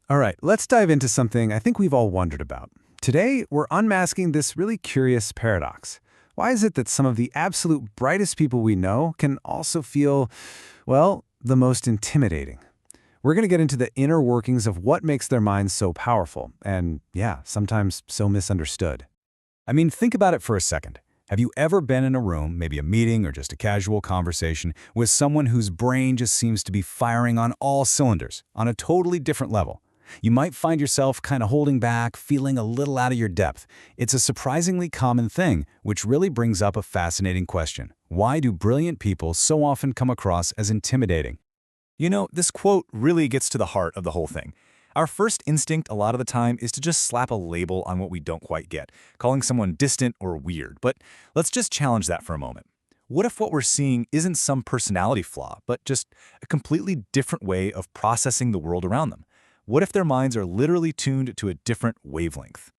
All right, let's dive into something I think we've all wondered about. Today, we're unmasking this really curious paradox. Why is it that some of the absolute brightest people we know can also feel, well, the most intimidating? We're going to get into the inner workings of what makes their minds so powerful and, yeah, sometimes so misunderstood. I mean, think about it for a second. Have you ever been in a room, maybe a meeting or just a casual conversation, with someone whose brain just seems to be firing on all cylinders, on a totally different level? You might find yourself kind of holding back, feeling a little out of your depth. It's a surprisingly common thing, which really brings up a fascinating question. Why do brilliant people so often come across as intimidating? You know, this quote really gets to the heart of the whole thing. Our first instinct a lot of the time is to just slap a label on what we don't quite get, calling someone distant or weird. But let's just challenge that for a moment. What if what we're seeing isn't some personality flaw, but just a completely different way of processing the world around them? What if their minds are literally tuned to a different wavelength?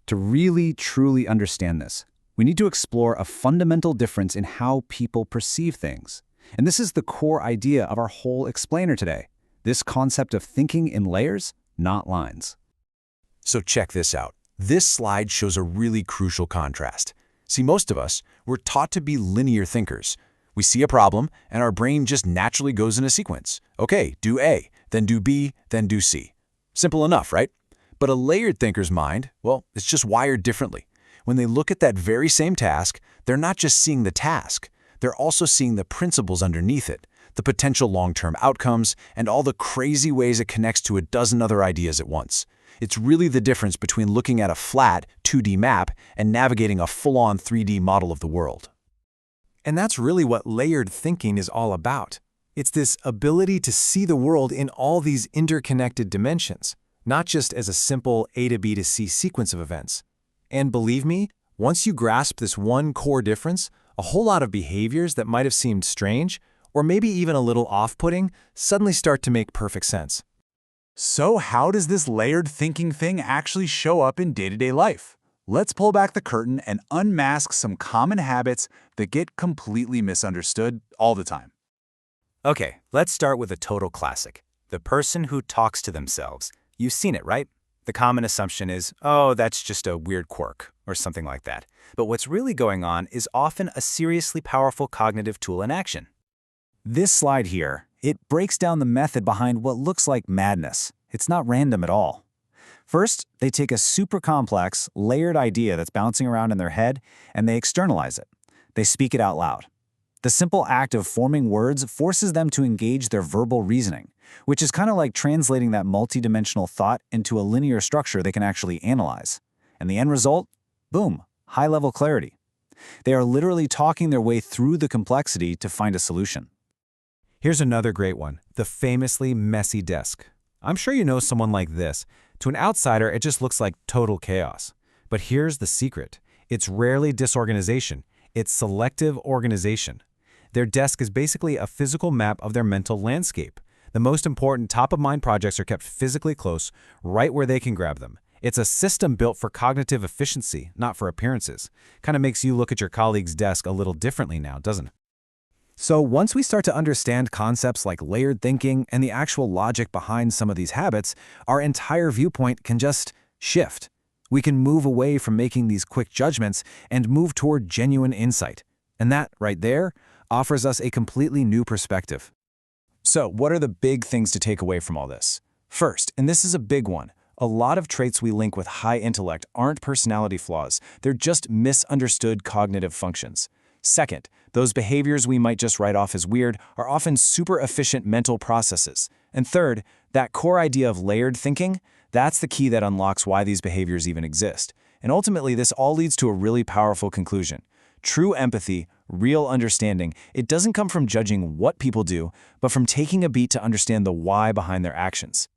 To really, truly understand this, we need to explore a fundamental difference in how people perceive things. And this is the core idea of our whole explainer today. This concept of thinking in layers, not lines. So check this out. This slide shows a really crucial contrast. See, most of us, we're taught to be linear thinkers. We see a problem, and our brain just naturally goes in a sequence. Okay, do A, then do B, then do C. Simple enough, right? But a layered thinker's mind, well, it's just wired differently. When they look at that very same task, they're not just seeing the task, they're also seeing the principles underneath it, the potential long-term outcomes, and all the crazy ways it connects to a dozen other ideas at once. It's really the difference between looking at a flat 2D map and navigating a full-on 3D model of the world. And that's really what layered thinking is all about. It's this ability to see the world in all these interconnected dimensions, not just as a simple A to B to C sequence of events. And believe me, once you grasp this one core difference, a whole lot of behaviors that might have seemed strange, or maybe even a little off-putting, suddenly start to make perfect sense. So how does this layered thinking thing actually show up in day-to-day life? Let's pull back the curtain and unmask some common habits that get completely misunderstood all the time. Okay, let's start with a total classic. The person who talks to themselves. You've seen it, right? The common assumption is, oh, that's just a weird quirk, or something like that. But what's really going on is often a seriously powerful cognitive tool in action. This slide here, it breaks down the method behind what looks like madness. It's not random at all. First, they take a super complex, layered idea that's bouncing around in their head, and they externalize it. They speak it out loud. The simple act of forming words forces them to engage their verbal reasoning, which is kind of like translating that multidimensional thought into a linear structure they can actually analyze. And the end result? Boom, high-level clarity. They are literally talking their way through the complexity to find a solution. Here's another great one, the famously messy desk. I'm sure you know someone like this. To an outsider, it just looks like total chaos. But here's the secret. It's rarely disorganization. It's selective organization. Their desk is basically a physical map of their mental landscape. The most important top-of-mind projects are kept physically close, right where they can grab them. It's a system built for cognitive efficiency, not for appearances. Kind of makes you look at your colleague's desk a little differently now, doesn't it? So once we start to understand concepts like layered thinking and the actual logic behind some of these habits, our entire viewpoint can just shift. We can move away from making these quick judgments and move toward genuine insight. And that, right there, offers us a completely new perspective. So, what are the big things to take away from all this? First, and this is a big one, a lot of traits we link with high intellect aren't personality flaws, they're just misunderstood cognitive functions. Second, those behaviors we might just write off as weird are often super efficient mental processes. And third, that core idea of layered thinking, that's the key that unlocks why these behaviors even exist. And ultimately, this all leads to a really powerful conclusion. True empathy, real understanding, it doesn't come from judging what people do, but from taking a beat to understand the why behind their actions.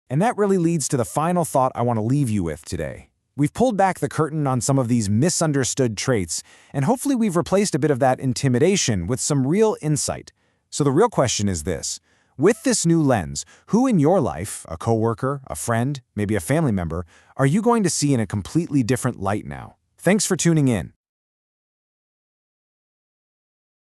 And that really leads to the final thought I want to leave you with today. We've pulled back the curtain on some of these misunderstood traits, and hopefully we've replaced a bit of that intimidation with some real insight. So the real question is this. With this new lens, who in your life, a coworker, a friend, maybe a family member, are you going to see in a completely different light now? Thanks for tuning in.